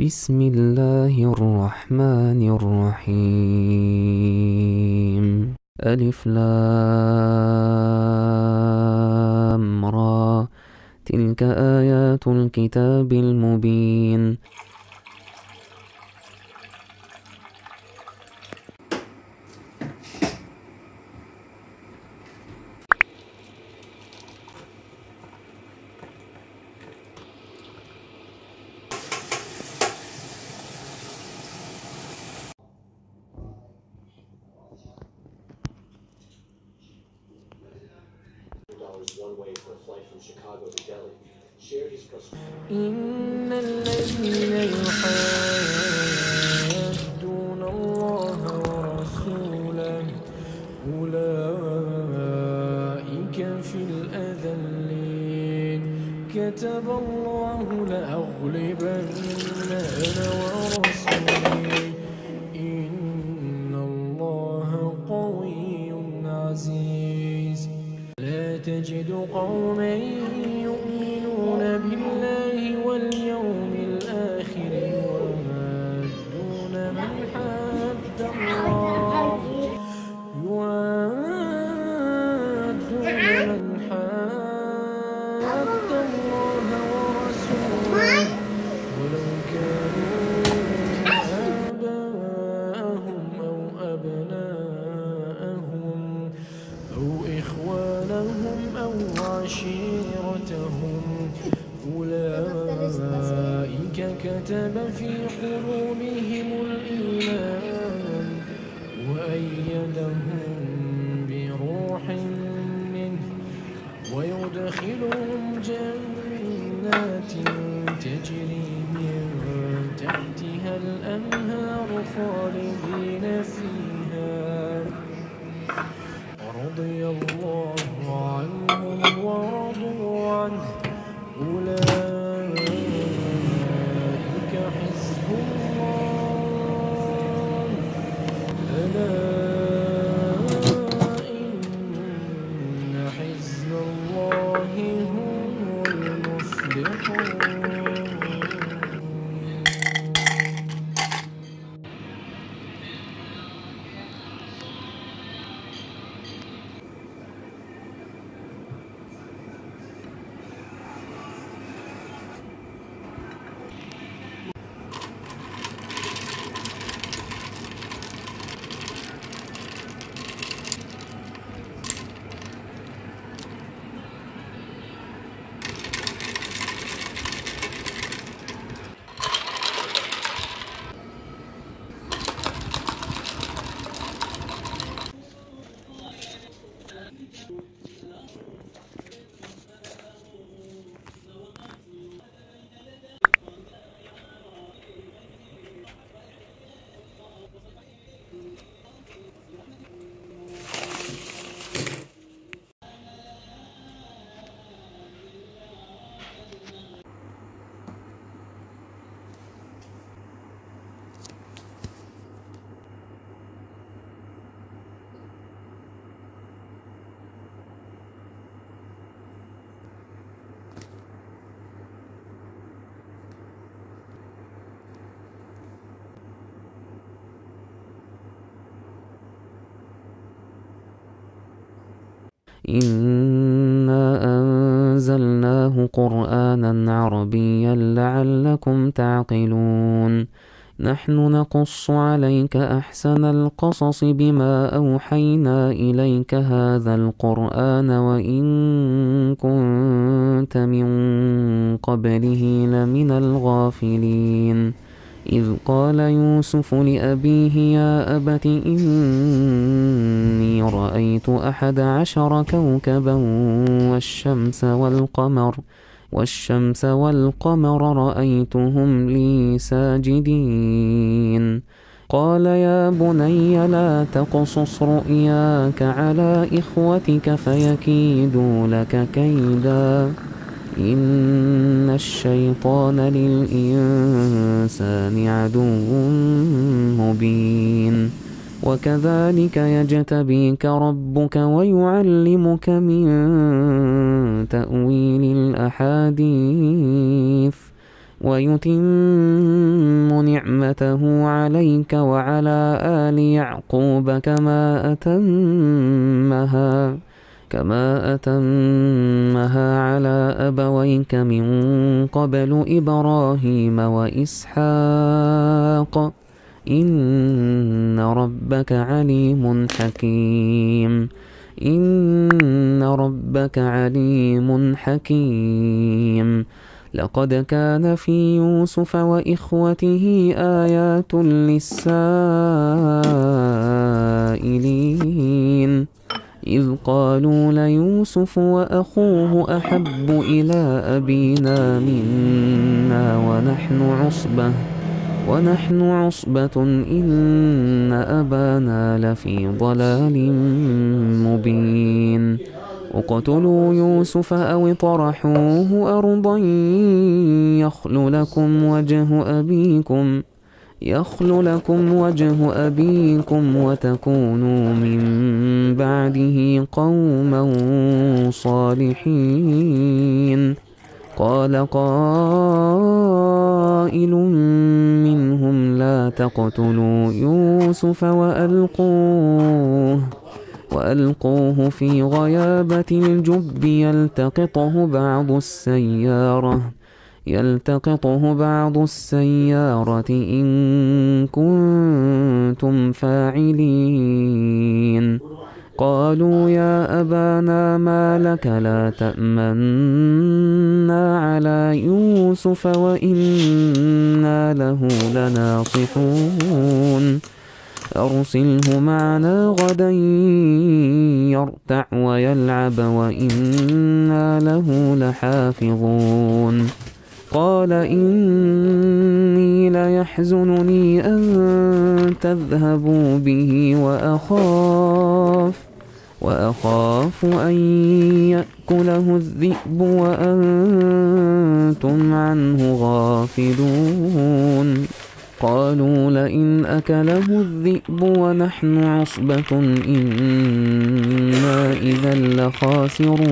بسم الله الرحمن الرحيم. ألف لام را، تلك آيات الكتاب المبين. إن الذين يحادون الله ورسوله أولئك في الأذلين. كتب الله لأغلبن أنا ورسولي إن الله قوي عزيز. لا تجد قوما يؤمنون بالله واليوم الآخر يوادون من حاد الله ورسوله ولو كانوا آباءهم أو أبناءهم أو إخوانهم أو عشيرتهم أولئك كتب في قلوبهم الإيمان وأيدهم بروح منه ويدخلهم جنات تجري من تحتها الأنهار خالدين فيها رضي الله عنهم ورضوا عنه أولئك حزب الله ألا إن حزب الله هم المفلحون. إنا أنزلناه قرآنا عربيا لعلكم تعقلون. نحن نقص عليك أحسن القصص بما أوحينا إليك هذا القرآن وإن كنت من قبله لمن الغافلين. إذ قال يوسف لأبيه يا أبت إني رأيت 11 كوكبا والشمس والقمر رأيتهم لي ساجدين. قال يا بني لا تقصص رؤياك على إخوتك فيكيدوا لك كيدا إن الشيطان للإنسان عدو مبين. وكذلك يجتبيك ربك ويعلمك من تأويل الأحاديث ويتم نعمته عليك وعلى آل يعقوب كما أتمها على أبويك من قبل إبراهيم وإسحاق إن ربك عليم حكيم إن ربك عليم حكيم لقد كان في يوسف وإخوته آيات للسائلين إذ قالوا ليوسف وأخوه أحب إلى أبينا منا ونحن عصبة إن أبانا لفي ضلال مبين اقتلوا يوسف أو اطرحوه أرضا يخل لكم وجه أبيكم وتكونوا من بعده قوما صالحين قال قائل منهم لا تقتلوا يوسف وألقوه في غيابة الجب يلتقطه بعض السيارة إن كنتم فاعلين قالوا يا أبانا ما لك لا تأمنا على يوسف وإنا له لناصحون أرسله معنا غدا يرتع ويلعب وإنا له لحافظون قال إني ليحزنني أن تذهبوا به وأخاف أن يأكله الذئب وأنتم عنه غافلون قالوا لئن أكله الذئب ونحن عصبة إنا إذا لخاسرون